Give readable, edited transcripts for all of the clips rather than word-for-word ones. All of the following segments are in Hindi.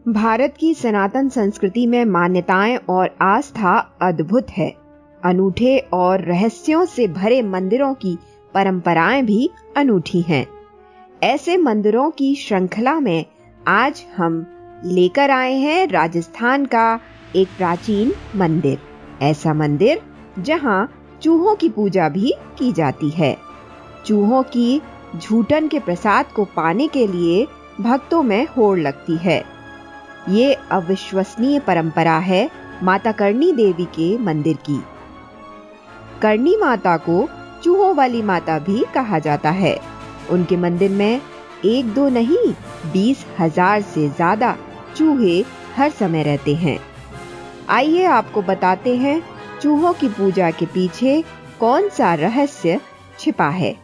भारत की सनातन संस्कृति में मान्यताएं और आस्था अद्भुत है। अनूठे और रहस्यों से भरे मंदिरों की परंपराएं भी अनूठी हैं। ऐसे मंदिरों की श्रृंखला में आज हम लेकर आए हैं राजस्थान का एक प्राचीन मंदिर। ऐसा मंदिर जहां चूहों की पूजा भी की जाती है। चूहों की झूठन के प्रसाद को पाने के लिए भक्तों में होड़ लगती है। ये अविश्वसनीय परंपरा है माता करणी देवी के मंदिर की। करणी माता को चूहों वाली माता भी कहा जाता है। उनके मंदिर में एक दो नहीं 20,000 से ज्यादा चूहे हर समय रहते हैं। आइए आपको बताते हैं चूहों की पूजा के पीछे कौन सा रहस्य छिपा है।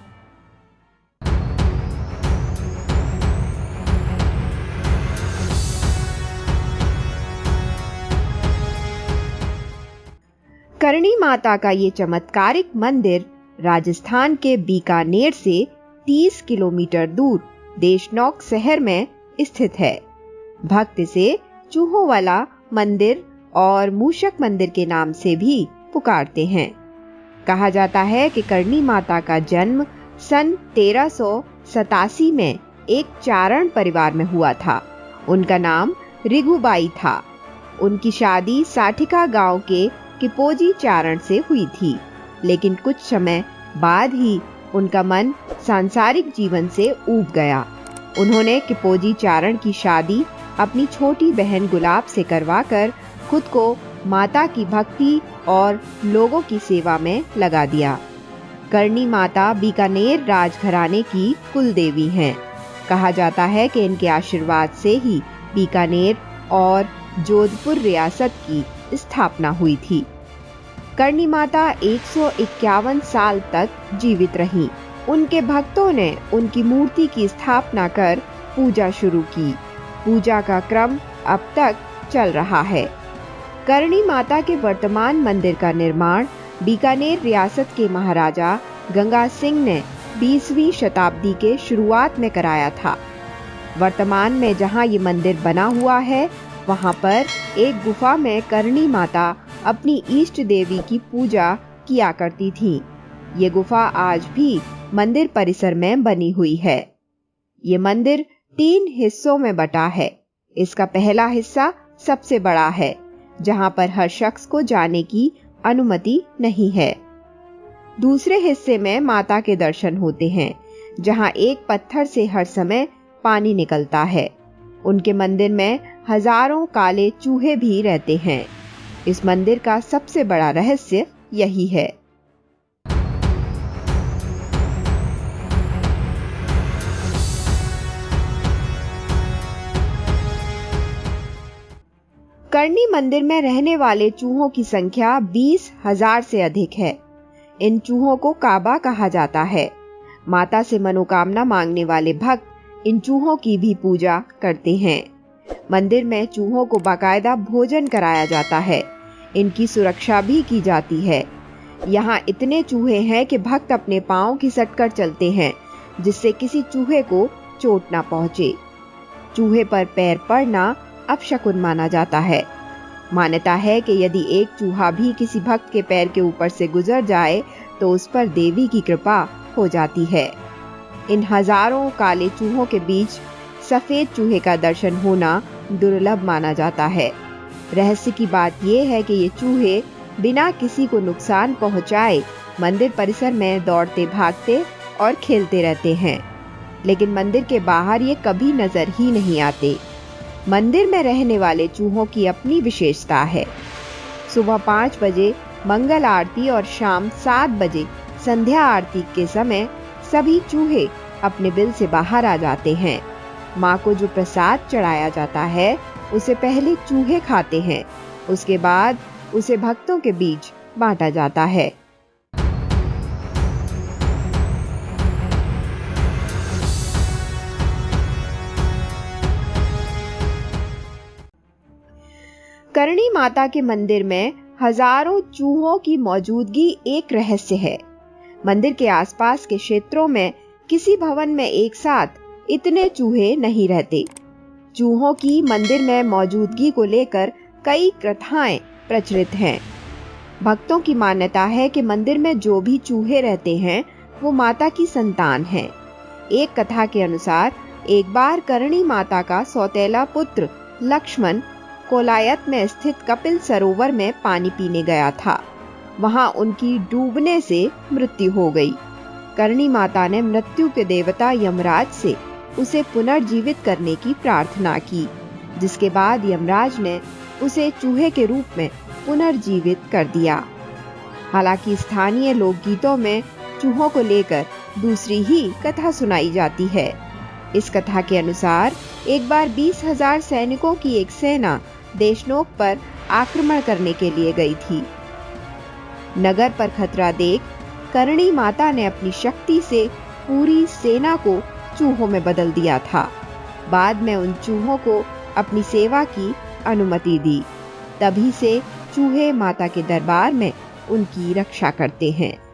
करणी माता का ये चमत्कारिक मंदिर राजस्थान के बीकानेर से 30 किलोमीटर दूर देशनोक शहर में स्थित है। भक्त इसे चूहों वाला मंदिर और मूषक मंदिर के नाम से भी पुकारते हैं। कहा जाता है कि करणी माता का जन्म सन 1387 में एक चारण परिवार में हुआ था। उनका नाम रिघुबाई था। उनकी शादी साठिका गांव के किपोजी चारण से हुई थी, लेकिन कुछ समय बाद ही उनका मन सांसारिक जीवन से ऊब गया। उन्होंने किपोजी चारण की शादी अपनी छोटी बहन गुलाब से करवाकर खुद को माता की भक्ति और लोगों की सेवा में लगा दिया। करणी माता बीकानेर राजघराने की कुलदेवी हैं। कहा जाता है कि इनके आशीर्वाद से ही बीकानेर और जोधपुर रियासत की स्थापना हुई थी। करणी माता 151 साल तक जीवित रहीं। उनके भक्तों ने उनकी मूर्ति की स्थापना कर पूजा शुरू की। पूजा का क्रम अब तक चल रहा है। करणी माता के वर्तमान मंदिर का निर्माण बीकानेर रियासत के महाराजा गंगा सिंह ने 20वीं शताब्दी के शुरुआत में कराया था। वर्तमान में जहां ये मंदिर बना हुआ है, वहां पर एक गुफा में करणी माता अपनी इष्ट देवी की पूजा किया करती थी। ये गुफा आज भी मंदिर परिसर में बनी हुई है। ये मंदिर 3 हिस्सों में बटा है। इसका पहला हिस्सा सबसे बड़ा है, जहां पर हर शख्स को जाने की अनुमति नहीं है। दूसरे हिस्से में माता के दर्शन होते हैं, जहां एक पत्थर से हर समय पानी निकलता है। उनके मंदिर में हजारों काले चूहे भी रहते हैं। इस मंदिर का सबसे बड़ा रहस्य यही है। करणी मंदिर में रहने वाले चूहों की संख्या 20,000 से अधिक है। इन चूहों को काबा कहा जाता है। माता से मनोकामना मांगने वाले भक्त इन चूहों की भी पूजा करते हैं। मंदिर में चूहों को बाकायदा भोजन कराया जाता है। इनकी सुरक्षा भी की जाती है। यहाँ इतने चूहे हैं कि भक्त अपने पांव घिसटकर चलते हैं, जिससे किसी चूहे को चोट ना पहुंचे। चूहे पर पैर पड़ना अपशकुन माना जाता है। मान्यता है कि यदि एक चूहा भी किसी भक्त के पैर के ऊपर से गुजर जाए तो उस पर देवी की कृपा हो जाती है। इन हजारों काले चूहों के बीच सफेद चूहे का दर्शन होना दुर्लभ माना जाता है। रहस्य की बात यह है कि ये चूहे बिना किसी को नुकसान पहुंचाए मंदिर परिसर में दौड़ते भागते और खेलते रहते हैं, लेकिन मंदिर के बाहर ये कभी नजर ही नहीं आते। मंदिर में रहने वाले चूहों की अपनी विशेषता है। सुबह 5 बजे मंगल आरती और शाम 7 बजे संध्या आरती के समय सभी चूहे अपने बिल से बाहर आ जाते हैं। माँ को जो प्रसाद चढ़ाया जाता है उसे पहले चूहे खाते हैं, उसके बाद उसे भक्तों के बीच बांटा जाता है। करणी माता के मंदिर में हजारों चूहों की मौजूदगी एक रहस्य है। मंदिर के आसपास के क्षेत्रों में किसी भवन में एक साथ इतने चूहे नहीं रहते। चूहों की मंदिर में मौजूदगी को लेकर कई कथाएं प्रचलित हैं। भक्तों की मान्यता है कि मंदिर में जो भी चूहे रहते हैं वो माता की संतान हैं। एक कथा के अनुसार एक बार करणी माता का सौतेला पुत्र लक्ष्मण कोलायत में स्थित कपिल सरोवर में पानी पीने गया था। वहां उनकी डूबने से मृत्यु हो गई। करणी माता ने मृत्यु के देवता यमराज से उसे पुनर्जीवित करने की प्रार्थना की, जिसके बाद यमराज ने उसे चूहे के रूप में पुनर्जीवित कर दिया। हालांकि स्थानीय लोकगीतों में चूहों को लेकर दूसरी ही कथा सुनाई जाती है। इस कथा के अनुसार एक बार 20,000 सैनिकों की एक सेना देशनोक पर आक्रमण करने के लिए गई थी। नगर पर खतरा देख करणी माता ने अपनी शक्ति से पूरी सेना को चूहों में बदल दिया था। बाद में उन चूहों को अपनी सेवा की अनुमति दी। तभी से चूहे माता के दरबार में उनकी रक्षा करते हैं।